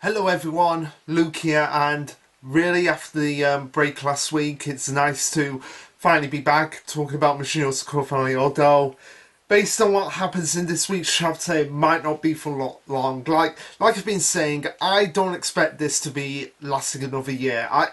Hello everyone, Luke here, and really after the break last week, it's nice to finally be back talking about Yozakura family, although based on what happens in this week's chapter, it might not be for long. Like I've been saying, I don't expect this to be lasting another year. I'm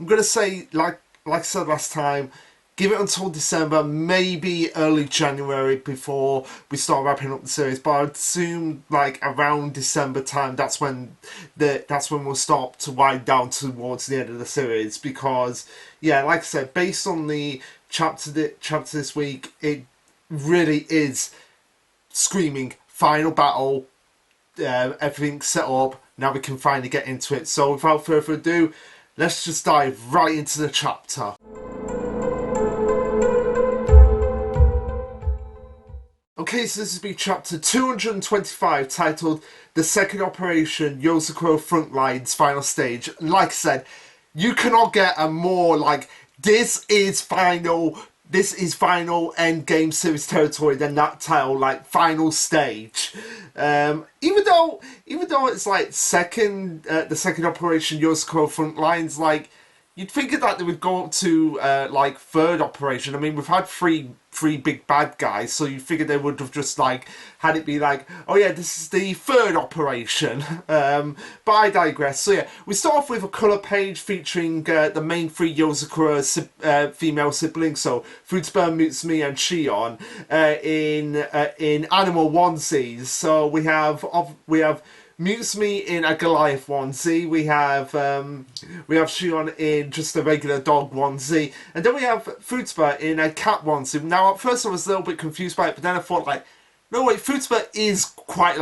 gonna say, like I said last time, give it until December, maybe early January before we start wrapping up the series. But I'd assume like around December time, that's when we'll start to wind down towards the end of the series. Because yeah, like I said, based on the chapter this week, it really is screaming final battle. Everything's set up. Now we can finally get into it. So without further ado, let's just dive right into the chapter. Okay, so this has been chapter 225, titled The Second Operation, Yozakura Frontlines Final Stage. And like I said, you cannot get a more, this is final end game series territory than that title, final stage. Even though it's the second Operation Yozakura Frontlines, you'd figure that they would go up to third operation. I mean, we've had three big bad guys, so you figure they would have just had it be oh yeah, this is the third operation. But I digress. So yeah, we start off with a colour page featuring the main three Yozakura female siblings, so Fruitsburn, Mutsumi, and Shion, in animal onesies. So we have Mutsumi in a Goliath onesie, we have Shion in just a regular dog onesie, and then we have Fruitsburn in a cat onesie. Now at first I was a little bit confused by it, but then I thought no wait, Fruitsburn is quite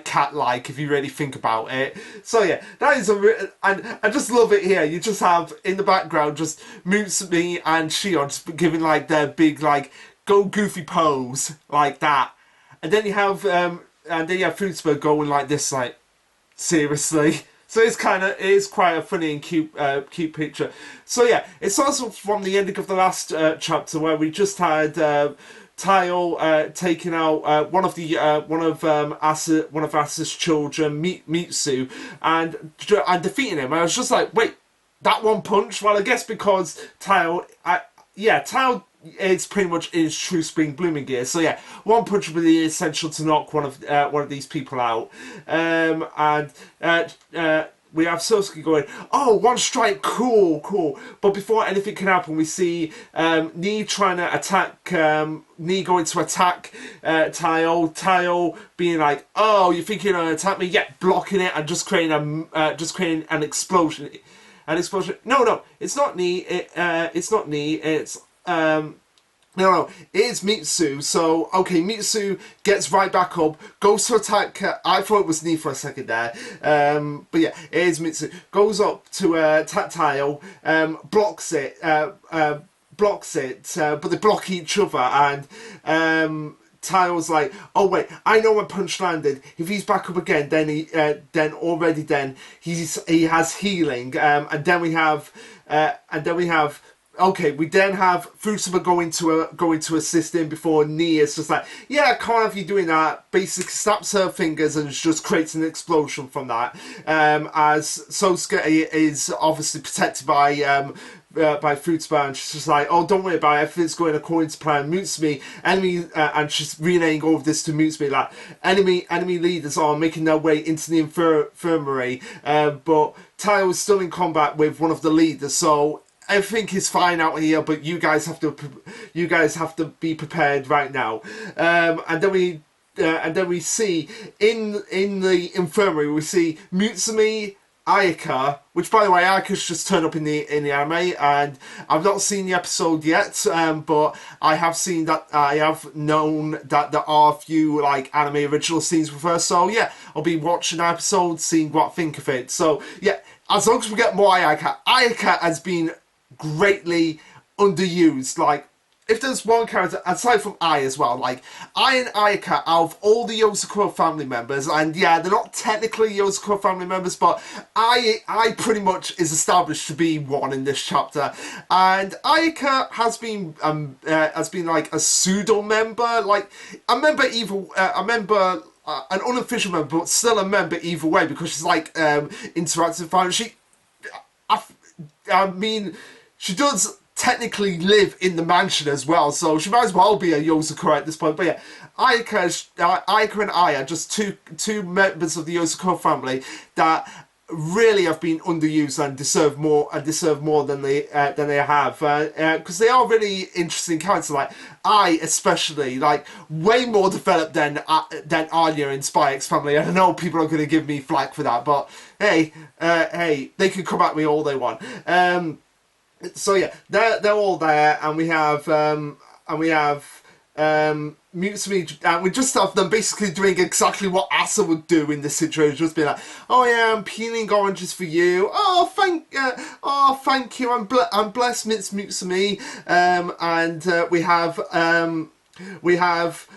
cat-like if you really think about it. So yeah, that is and I just love it here. You just have in the background just Mutsumi and Shion just giving their big go goofy pose like that, and then you have Fruitsburg going like this, seriously. So it's quite a funny and cute picture. So yeah, it's also from the ending of the last chapter where we just had Tayo taking out one of Asa's children, Mitsu, and defeating him. I was just like, wait, that one punch? Well, I guess because Tayo, it's pretty much is true spring blooming gear. So yeah, one punch would be essential to knock one of these people out. We have Sosuke going, oh, one strike, cool. But before anything can happen, we see Nii trying to attack, Nii going to attack Tayo. Tayo being like, oh, you think you're going to attack me? Yeah, blocking it and just creating an explosion. An explosion. No, it's not Nii. It's not Nii. It's No, it is Mitsu. So, okay, Mitsu gets right back up, goes to attack. I thought it was Nii for a second there. But yeah, it is Mitsu. Goes up to attack Tayo, blocks it, but they block each other, and Tayo's like, oh wait, I know when punch landed. If he's back up again, then he has healing. And then we have. Okay, we then have Fruitsuma going to assist him before Nii is just yeah, I can't have you doing that. Basically snaps her fingers and just creates an explosion from that. As Sosuke is obviously protected by Fruitsuma, and she's just oh, don't worry about it, everything's going according to plan. Mutsumi, enemy, and she's relaying all of this to Mutsumi, enemy leaders are making their way into the infirmary, but Tayo is still in combat with one of the leaders, so everything is fine out here, but you guys have to be prepared right now. And then we see in the infirmary, we see Mutsumi, Ayaka, which by the way, Ayaka's just turned up in the anime, and I've not seen the episode yet, but I have known that there are a few anime original scenes with her, so yeah, I'll be watching the episode, seeing what I think of it. So yeah, as long as we get more Ayaka has been greatly underused. If there's one character aside from Ai as well, Ai and Ayaka, out of all the Yozakura family members, and yeah, they're not technically Yozakura family members, but Ai pretty much is established to be one in this chapter, and Ayaka has been a pseudo member. I remember an unofficial member, but still a member either way because she's like interactive with fire. I mean, she does technically live in the mansion as well, so she might as well be a Yozakura at this point. But yeah, Ayaka and Aya are just two members of the Yozakura family that really have been underused and deserve more than they have because they are really interesting characters. Like I especially like way more developed than Anya in Spy X Family. I know people are going to give me flack for that, but hey, they can come at me all they want. So yeah, they're all there, and we have Mutsumi, and we just have them basically doing exactly what Asa would do in this situation, just being like, "Oh yeah, I'm peeling oranges for you. Oh thank you. I'm blessed, Mutsumi." And we have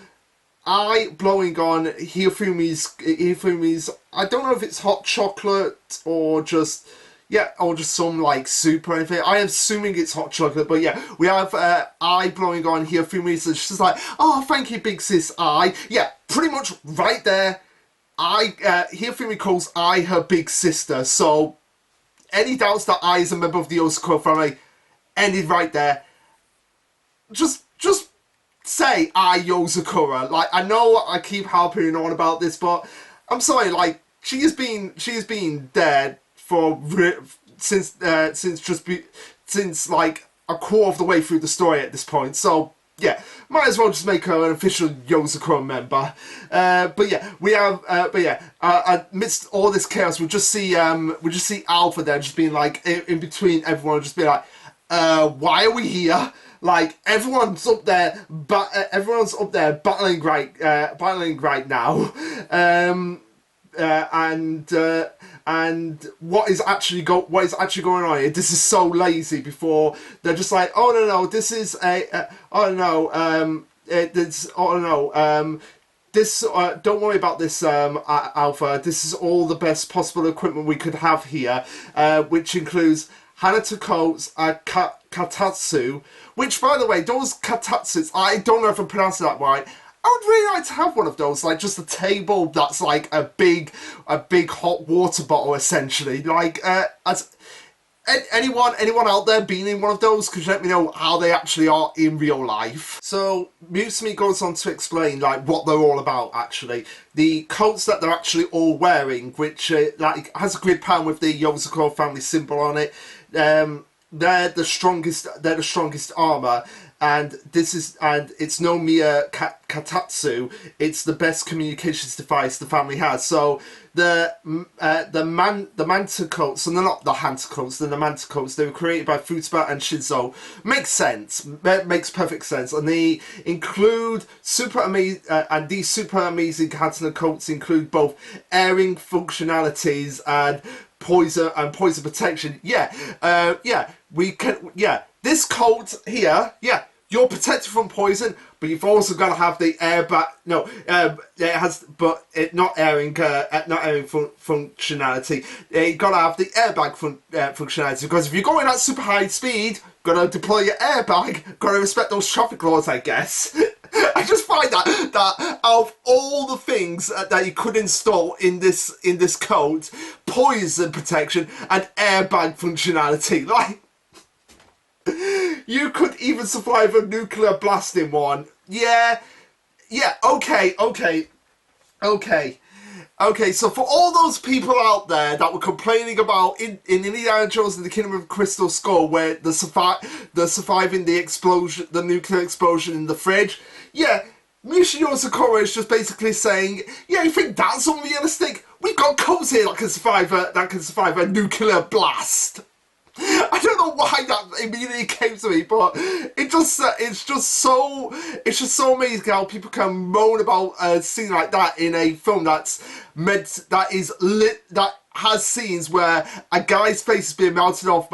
I blowing on Hirofumi's. I don't know if it's hot chocolate or just. Yeah, or just some like soup or anything. I am assuming it's hot chocolate, but yeah, we have I blowing on here. So she's like, "Oh, thank you, big sis I." Yeah, pretty much right there. Hirofumi calls I her big sister, so any doubts that I is a member of the Yozakura family ended right there. Just say I Yozakura. Like, I know I keep harping on about this, but I'm sorry. Like, she has been dead for since like a quarter of the way through the story at this point. So yeah, might as well just make her an official Yozakura member. But yeah, we have. Amidst all this chaos, we just see Alpha there, just being like in between everyone, just being like, "Why are we here?" Like everyone's up there, but everyone's up there battling right now. And what is actually going on here? This is so lazy. Before they're just like, "Oh no, this is this don't worry about this, Alpha. This is all the best possible equipment we could have here, which includes Hanata coats, katatsu, which, by the way, those katatsus, I don't know if I'm pronouncing that right. I would really like to have one of those, like just a table that's like a big hot water bottle, essentially. Like, as anyone out there being in one of those, could you let me know how they actually are in real life? So Mutsumi goes on to explain like what they're all about. Actually, the coats that they're actually all wearing, which like has a grid pattern with the Yozakura family symbol on it. They're the strongest armor, and it's no mere katatsu. It's the best communications device the family has. So the manta coats, and they're not the hanta coats, they're the manta coats. They were created by Futaba and Shizo. Makes sense. Makes perfect sense. And they include these super amazing katana coats include both airing functionalities and poison protection. This coat here, you're protected from poison, but you've also got to have the airbag. No, it has, but it not airing functionality. You got to have the airbag functionality, because if you're going at super high speed, got to deploy your airbag. Got to respect those traffic laws, I guess. I just find that out of all the things that you could install in this coat, poison protection and airbag functionality, like. You could even survive a nuclear blast in one. Okay, so for all those people out there that were complaining about in Indiana Jones and the Kingdom of the Crystal Skull, where they're surviving the explosion, the nuclear explosion in the fridge, Mishi Yozakura is just basically saying, you think that's unrealistic? We've got coats here that can survive a nuclear blast. I don't know why that immediately came to me, but it's just so amazing how people can moan about a scene like that in a film that has scenes where a guy's face is being melted off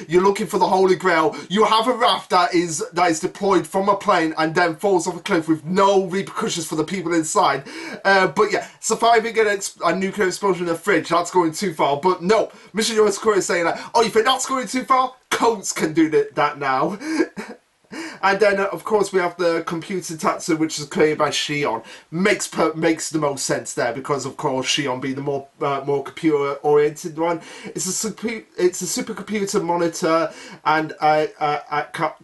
You're looking for the Holy Grail. You have a raft that is deployed from a plane and then falls off a cliff with no repercussions for the people inside. But yeah, surviving a nuclear explosion in a fridge, that's going too far. But no, Mission Yozakura is saying that, oh, you think that's going too far? Coats can do that now. And then, of course, we have the computer Tatsu, which is created by Shion. Makes the most sense there because, of course, Shion being the more computer-oriented one. It's a supercomputer monitor and a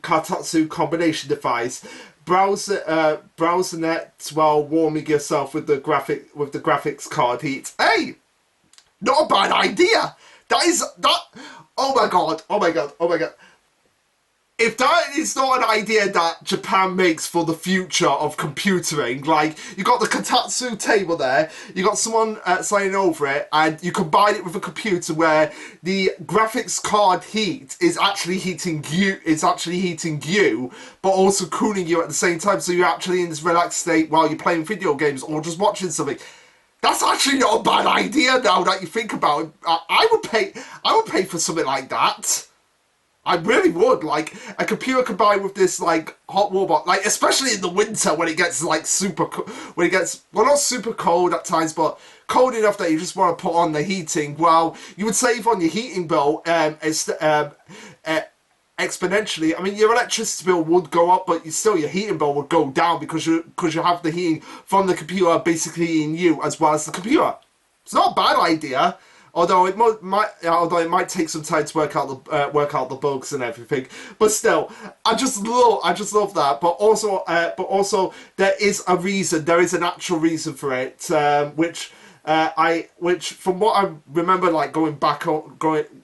Kartatsu combination device. Browse the net while warming yourself with the graphics card heat. Hey, not a bad idea. That is that. Oh my god! Oh my god! Oh my god! If that is not an idea that Japan makes for the future of computering, like, you got the Kotatsu table there, you got someone sliding over it, and you combine it with a computer where the graphics card heat is actually heating you, but also cooling you at the same time, so you're actually in this relaxed state while you're playing video games or just watching something. That's actually not a bad idea now that you think about it. I would pay for something like that. I really would, like, a computer combined with this, like, hot robot, like, especially in the winter when it gets, like, when it gets, well, not super cold at times, but cold enough that you just want to put on the heating. Well, you would save on your heating bill, exponentially. I mean, your electricity bill would go up, but still your heating bill would go down because you have the heating from the computer basically in you as well as the computer. It's not a bad idea. Although it might take some time to work out the bugs and everything, but still, I just love that. But also, there is a reason. There is an actual reason for it, which from what I remember, like going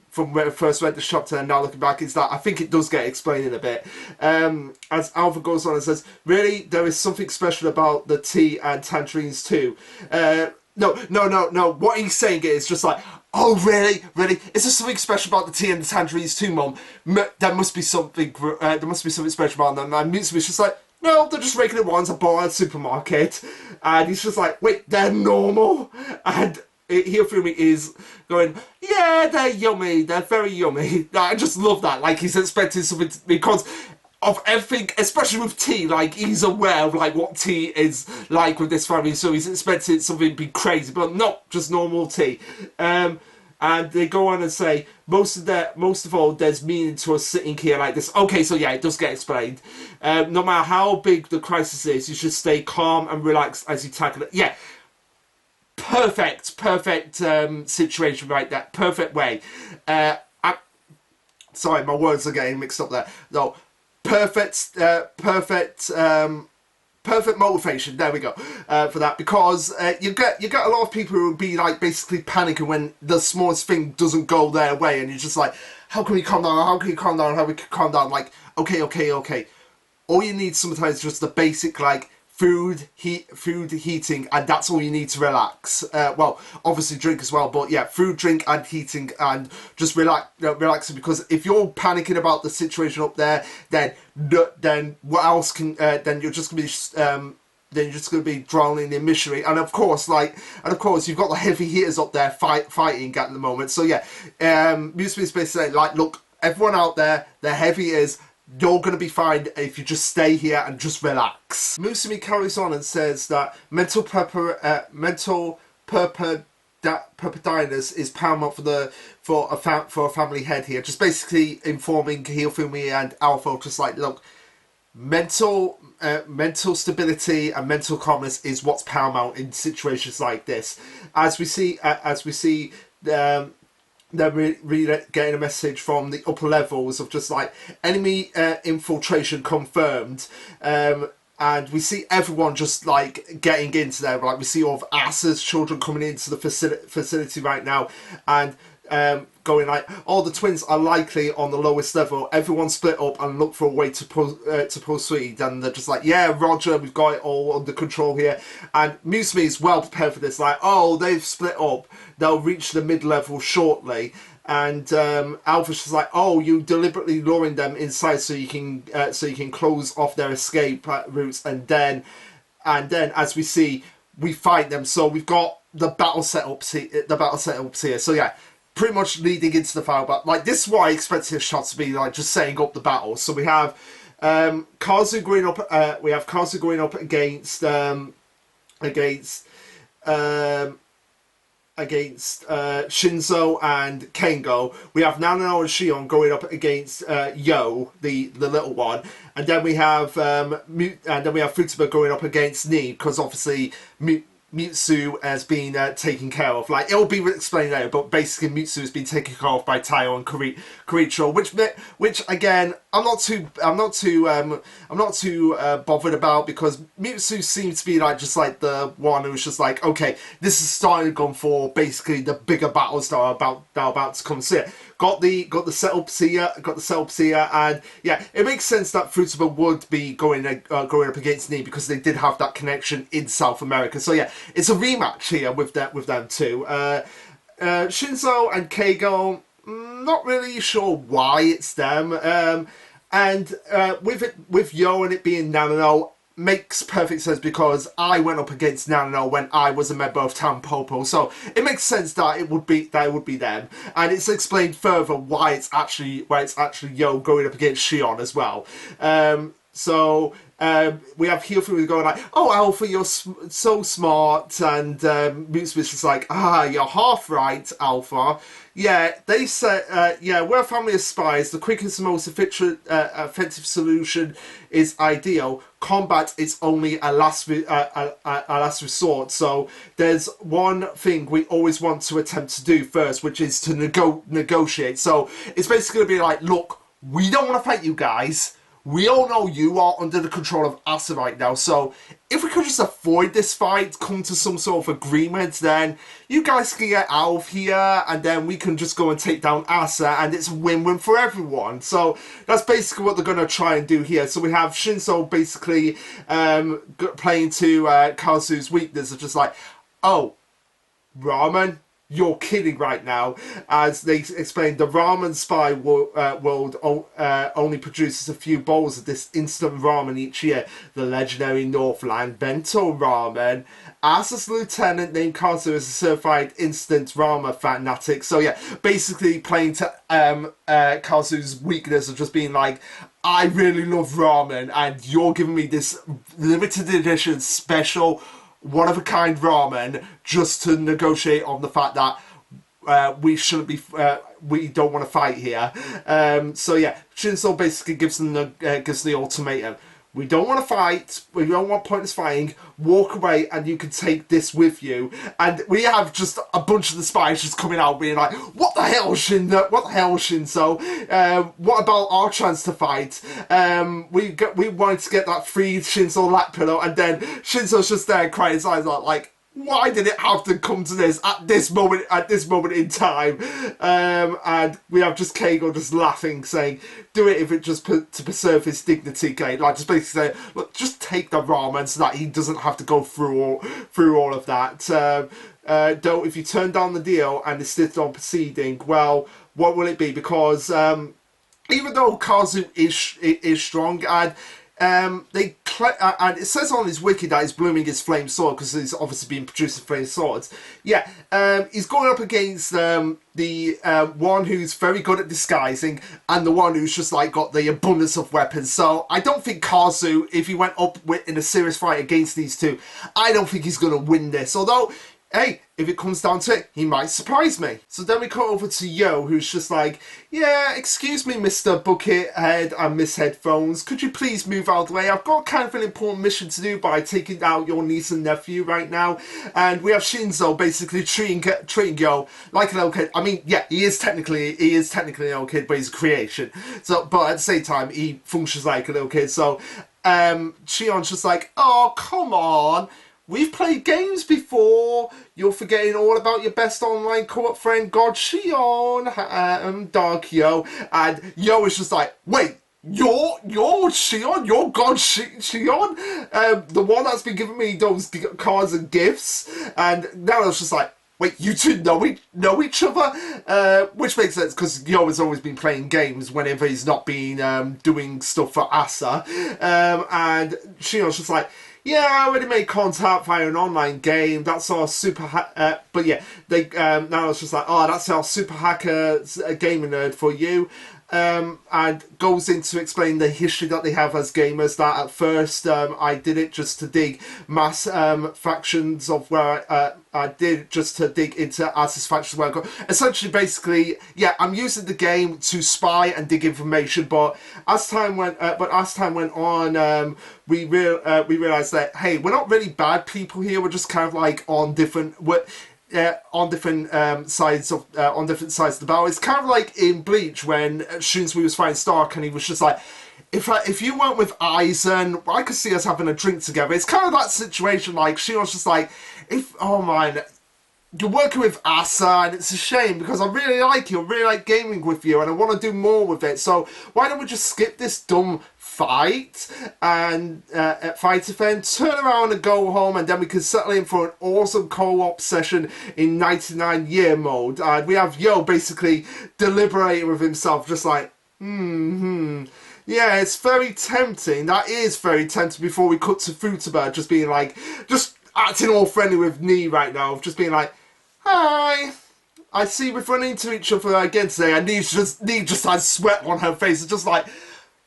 from where I first read the chapter and now looking back, is that I think it does get explained in a bit. As Alpha goes on and says, really, there is something special about the tea and tangerines too. No. What he's saying is just like, oh, really? Is there something special about the tea and the tangerines too, Mum? There must be something. There must be something special about them. And Mitsubi's just like, no, they're just regular ones I bought at the supermarket. And he's just like, wait, they're normal? And Hirofumi is going, yeah, they're yummy. They're very yummy. I just love that. Like, he's expecting something because of everything, especially with tea, like, he's aware of, like, what tea is like with this family, so he's expecting something to be crazy, but not just normal tea. And they go on and say, most of all, there's meaning to us sitting here like this. Okay, so yeah, it does get explained. No matter how big the crisis is, you should stay calm and relaxed as you tackle it. Yeah, perfect situation right there, perfect way. Sorry, my words are getting mixed up there. No. Perfect motivation. There we go for that, because you get a lot of people who would be like basically panicking when the smallest thing doesn't go their way, and you're just like, how can we calm down? How can we calm down? How can we calm down? Like, okay. All you need sometimes is just the basic, like, food heating, and that's all you need to relax. Well, obviously drink as well, but yeah, food, drink, and heating, and just relaxing. Because if you're panicking about the situation up there, then what else can? Then you're just gonna be drowning in misery. And of course, you've got the heavy hitters up there fighting at the moment. So yeah, Musume's basically saying, like, look, everyone out there, the heavy hitters, you're going to be fine if you just stay here and just relax. Musume carries on and says that mental purpose is paramount for a family head here. Just basically informing Hirofumi and Alpha, just like, look, mental stability and mental calmness is what's paramount in situations like this. As we see. They're really getting a message from the upper levels of just like enemy infiltration confirmed, and we see everyone just like getting into there. Like, we see all of Asa's children coming into the facility right now, and going like, all the twins are likely on the lowest level. Everyone split up and look for a way to proceed, and they're just like, yeah, Roger, we've got it all under control here. And Musume is well prepared for this, like, oh, they've split up, they'll reach the mid-level shortly. And Alpha's just like, oh, you deliberately luring them inside so you can close off their escape routes, and then as we see, we fight them. So we've got the battle setups here. So yeah, pretty much leading into the final battle. Like, this is what I expected this shot to be, like, just setting up the battle. So we have Kazu going up. We have Kazu going up against Shinzo and Kengo. We have Nanao and Shion going up against Yo, the little one, and then we have Futaba going up against Ni, because obviously Mutsu has been taken care of. Like, it'll be explained later, but basically Mutsu has been taken care of by Taiyo and Kiricho, which again I'm not too bothered about, because Mutsu seems to be like just like the one who's just like, okay, this is starting gone for basically the bigger battles that are about to come. So yeah, got the setups here, and yeah, it makes sense that Futaba would be going up against Ni, because they did have that connection in South America. So yeah, it's a rematch here with them two. Shinzo and Keigo, not really sure why it's them. And with Yo and it being Nanano, makes perfect sense, because I went up against Nanano when I was a member of Tampopo, so it makes sense that it would be them, and it's explained further why it's actually Yo going up against Shion as well. We have Hyofu going like, "Oh, Alpha, you're so smart," and Mutsu's just like, "Ah, you're half right, Alpha." Yeah, they say, yeah, we're a family of spies. The quickest and most effective solution is ideal. Combat is only a last resort. So there's one thing we always want to attempt to do first, which is to negotiate. So it's basically going to be like, look, we don't want to fight you guys. We all know you are under the control of Asa right now, so if we could just avoid this fight, come to some sort of agreement, then you guys can get out of here, and then we can just go and take down Asa, and it's a win-win for everyone. So that's basically what they're going to try and do here. So we have Shinzo basically playing to Kazu's weakness of just like, oh, ramen? You're kidding right now. As they explained, the ramen spy world only produces a few bowls of this instant ramen each year. The legendary Northland Bento Ramen. Asa's lieutenant named Kazu is a certified instant ramen fanatic. So yeah, basically playing to Kazu's weakness of just being like, I really love ramen, and you're giving me this limited edition special one-of-a-kind ramen just to negotiate on the fact that we shouldn't be, we don't want to fight here. So yeah, Shinzo basically gives the ultimatum. We don't want to fight. We don't want pointless fighting. Walk away, and you can take this with you. And we have just a bunch of the spies just coming out, being like, "What the hell, Shinzo? What the hell, Shinzo? What about our chance to fight? We wanted to get that free Shinzo lap pillow, and then Shinzo's just there crying his eyes out, like, why did it have to come to this at this moment in time? And we have just Keigo just laughing, saying, do it if it just to preserve his dignity, Keigo. Like, just basically saying, look, just take the ramen so that he doesn't have to go through all of that. Though if you turn down the deal and insist on proceeding, well, what will it be? Because even though Kazu is strong, and and it says on his wiki that he's blooming his flame sword, because he's obviously been producing flame swords. Yeah, he's going up against the one who's very good at disguising, and the one who's just like got the abundance of weapons. So I don't think Kazu, if he went up in a serious fight against these two, I don't think he's going to win this. Although, hey, if it comes down to it, he might surprise me. So then we come over to Yo, who's just like, yeah, excuse me, Mr. Buckethead and Miss Headphones, could you please move out of the way? I've got kind of an important mission to do by taking out your niece and nephew right now. And we have Shinzo basically treating Yo like an old kid. I mean, yeah, he is technically an old kid, but he's a creation. So, but at the same time, he functions like an old kid. So, Shion's just like, oh, come on. We've played games before. You're forgetting all about your best online co-op friend, God Shion, Dark Yo. And Yo is just like, wait, you're Shion? You're God Shion? The one that's been giving me those cards and gifts? And now it's just like, wait, you two know each other? Which makes sense, because Yo has always been playing games whenever he's not been doing stuff for Asa. And Shion's just like, yeah, I already made contact via an online game. That's our super but yeah, they now it's just like, oh, that's our super hacker gamer nerd for you. and goes into explaining the history that they have as gamers. That at first I did it just to dig mass factions of where I did just to dig into Ass's factions where I go. Essentially, basically, yeah, I'm using the game to spy and dig information. But as time went on, we realized that hey, we're not really bad people here. We're just kind of like on different sides of the battle. It's kind of like in Bleach when Shunsui was fighting Stark and he was just like, if you weren't with Aizen, I could see us having a drink together. It's kind of that situation. Like she was just like, oh man, you're working with Asa, and it's a shame because I really like you, I really like gaming with you, and I want to do more with it. So why don't we just skip this dumb fight and fight event, turn around and go home, and then we can settle in for an awesome co-op session in 99 year mode. And we have Yo basically deliberating with himself, just like, yeah, it's very tempting. That is very tempting. Before we cut to Futaba, just being like, just acting all friendly with Nee right now, just being like, hi, I see we've run into each other again today, and Nee just has sweat on her face. It's just like,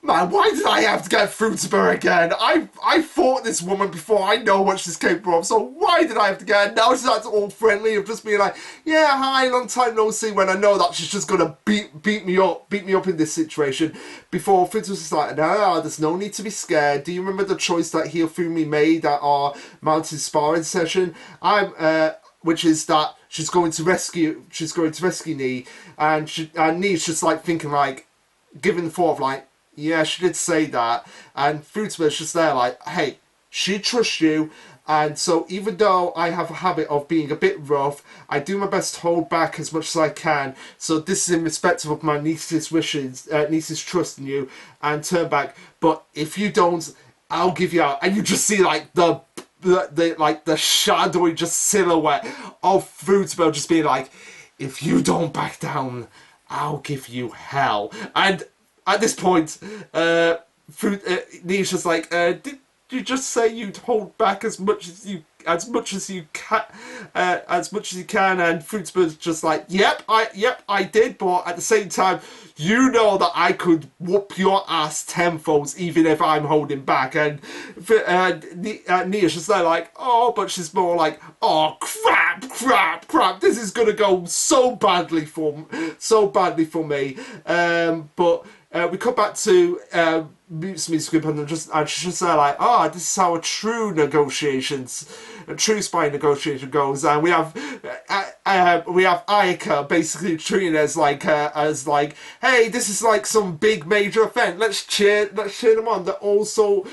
man, why did I have to get Futaba again? I fought this woman before, I know what she's capable of, so why did I have to get her? Now she's acting all friendly of just being like, yeah, hi, long time no see, when I know that she's just gonna beat me up in this situation. Before Futaba was just like, no, there's no need to be scared. Do you remember the choice that Hifumi made at our mountain sparring session? Which is that she's going to rescue Nee, and Nee's just like thinking like, giving the thought of like, yeah, she did say that, and Futaba just there like, hey, she trusts you, and so even though I have a habit of being a bit rough, I do my best to hold back as much as I can, so this is in respect of my niece's wishes, niece's trust in you, and turn back, but if you don't, I'll give you out, and you just see like the shadowy just silhouette of Futaba just being like, if you don't back down, I'll give you hell, and at this point, Nee's just like, did you just say you'd hold back as much as you can, and Futaba just like, yep, I did, but at the same time, you know that I could whoop your ass tenfold even if I'm holding back, and Nee's just there like, oh, but she's more like, oh crap, this is gonna go so badly for me, but. We come back to Mutsumi's group, and she's just there like, this is how a true spy negotiation goes, and we have Ayaka basically treating it as like, hey, this is like some big major event. Let's cheer them on. They're all so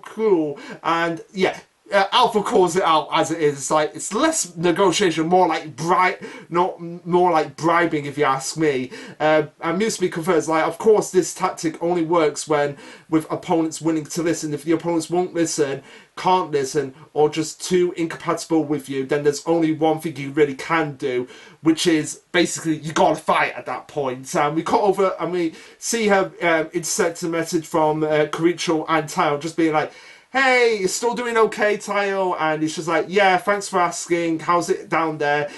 cool, and yeah. Alpha calls it out as it is. It's like, it's less negotiation, more like bribing, if you ask me. And Musumi confirms, like, of course, this tactic only works when with opponents willing to listen. If the opponents won't listen, can't listen, or just too incompatible with you, then there's only one thing you really can do, which is basically you gotta fight at that point. We cut over and we see her intercept a message from Kiricho and Tao, just being like, hey, you're still doing okay, Tayo? And he's just like, yeah, thanks for asking. How's it down there?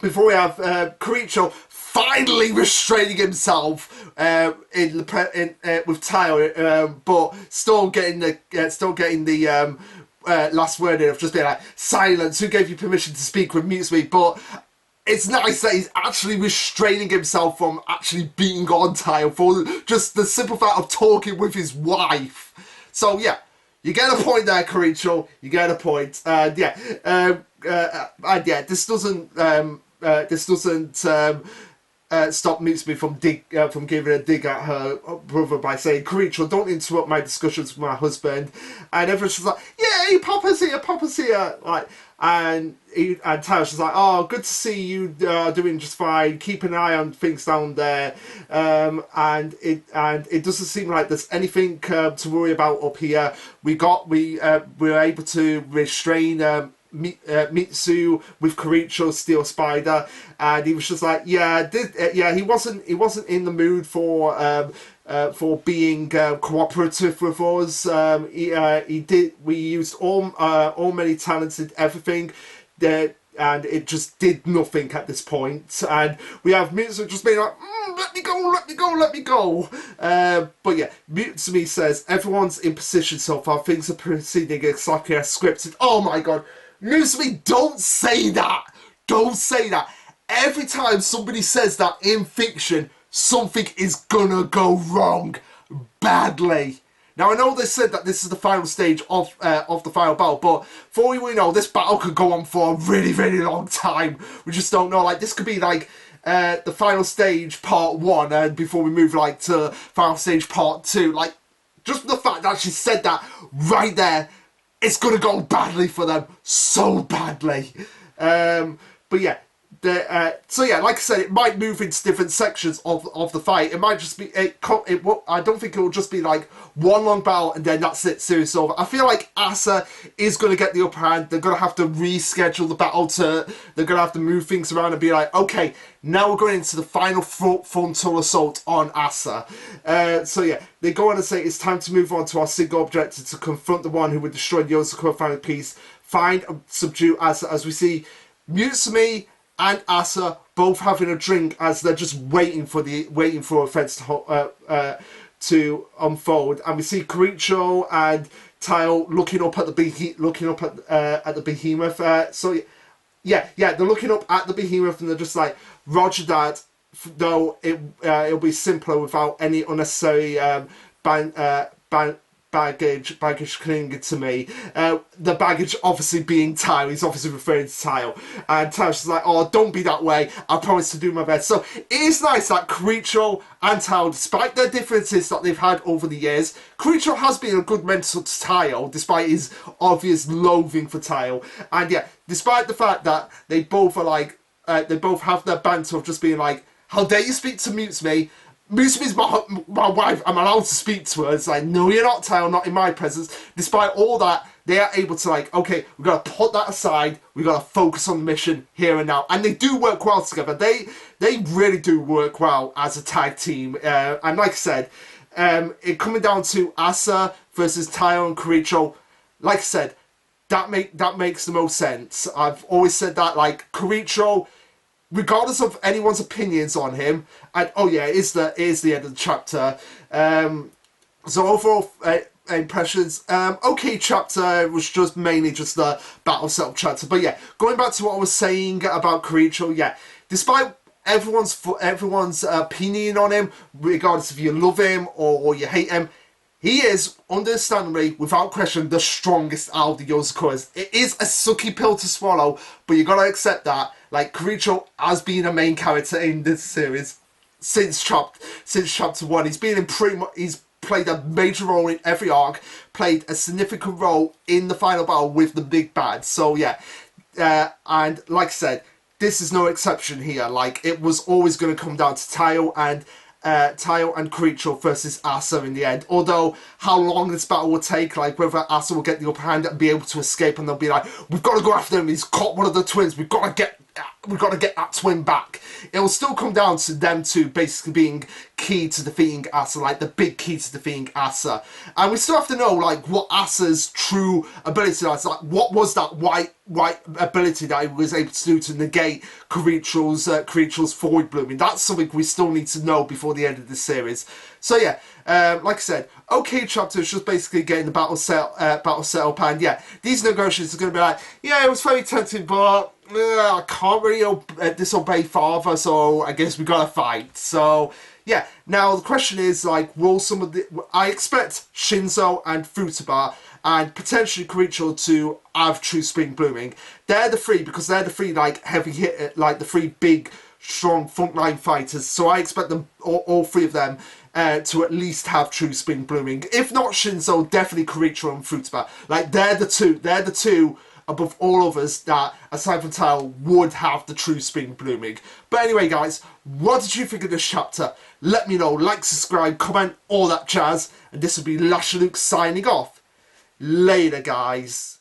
Before we have Kiricho finally restraining himself with Tayo, but still getting the last word in of just being like, silence. Who gave you permission to speak with Mutsumi? But it's nice that he's actually restraining himself from actually beating on Tayo for just the simple fact of talking with his wife. So yeah, you get a point there, Kiricho. You get a point. And yeah, this doesn't stop Mutsumi from giving a dig at her brother by saying, Kiricho, don't interrupt my discussions with my husband. And everyone's just like, yay, Papa's here, like. And Tayo's just like, oh, good to see you doing just fine. Keep an eye on things down there. And it doesn't seem like there's anything to worry about up here. We were able to restrain Mitsu with Kiricho's steel spider, and he was just like, he wasn't in the mood for being cooperative with us. We used all many talents and everything. and it just did nothing at this point. And we have Mutsu just being like, let me go, let me go, let me go. But yeah, Mutsumi says, everyone's in position so far, things are proceeding exactly as scripted. Oh my god, Mutsumi, don't say that! Don't say that! Every time somebody says that in fiction, something is gonna go wrong badly. Now, I know they said that this is the final stage of the final battle, but for all we know, this battle could go on for a really, really long time. We just don't know. Like, this could be like the final stage part 1, and before we move like to final stage part 2. Like, just the fact that she said that right there, it's gonna go badly for them, so badly. But yeah. So yeah, like I said, it might move into different sections of the fight. It might just be I don't think it will just be like one long battle and then that's it, series over. I feel like Asa is going to get the upper hand. They're going to have to reschedule the battle they're going to have to move things around and be like, okay, now we're going into the final frontal assault on Asa. So yeah, they go on and say it's time to move on to our single objective to confront the one who would destroy Yozakura, final piece, find and subdue Asa, as we see Mutsumi and Asa both having a drink as they're just waiting for events to unfold, and we see Kiricho and Tao looking up at the behemoth. So yeah, they're looking up at the behemoth and they're just like, Roger that. Though it'll be simpler without any unnecessary baggage clinging to me. The baggage obviously being Tao. He's obviously referring to Tao. And Tao's just like, oh, don't be that way. I promise to do my best. So it is nice that Kiricho and Tao, despite their differences that they've had over the years, Kiricho has been a good mentor to Tao, despite his obvious loathing for Tao. And yeah, despite the fact that they both are like, they both have their banter of just being like, how dare you speak to Mutsumi? Mutsumi's my wife, I'm allowed to speak to her. It's like, no, you're not, Tao, not in my presence. Despite all that, they are able to like, okay, we've got to put that aside, we've got to focus on the mission here and now. And they do work well together. They really do work well as a tag team. And like I said, it coming down to Asa versus Tao and Kiricho, like I said, that makes the most sense. I've always said that, like, Kiricho, regardless of anyone's opinions on him, and oh yeah, it is the end of the chapter. So overall impressions, okay chapter. It was just mainly just the battle setup chapter. But yeah, going back to what I was saying about Kiricho, yeah, despite everyone's opinion on him, regardless if you love him or you hate him, he is, understandably, without question, the strongest out of the Yozakuras. It is a sucky pill to swallow, but you gotta accept that. Like, Kiricho has been a main character in this series since chapter 1. He's been in he's played a major role in every arc, played a significant role in the final battle with the big bad. So yeah, and like I said, this is no exception here. Like, it was always going to come down to Tao and Kiricho versus Asa in the end. Although, how long this battle will take, like whether Asa will get the upper hand and be able to escape, and they'll be like, we've got to go after him, he's caught one of the twins, we've got to get that twin back. It will still come down to them two basically being key to defeating Asa, like the big key to defeating Asa. And we still have to know, like, what Asa's true ability is. Like, what was that white ability that he was able to do to negate Kiricho's forward blooming? That's something we still need to know before the end of the series. So yeah, like I said, okay chapter is just basically getting the battle set up, and yeah, these negotiations are going to be like, yeah, it was very tempting, but I can't really disobey father, so I guess we gotta fight. So yeah, now the question is, like, will some of the... I expect Shinzo and Futaba and potentially Kiricho to have True Spring blooming. They're the three, because they're the three, like, heavy hit, like, the three big, strong frontline fighters. So I expect them, all three of them, to at least have True Spring blooming. If not Shinzo, definitely Kiricho and Futaba. Like, they're the two above all others that, aside from Tao, would have the True Spring blooming. But anyway, guys, what did you think of this chapter? Let me know. Like, subscribe, comment, all that jazz. And this will be Lasherluke signing off. Later, guys.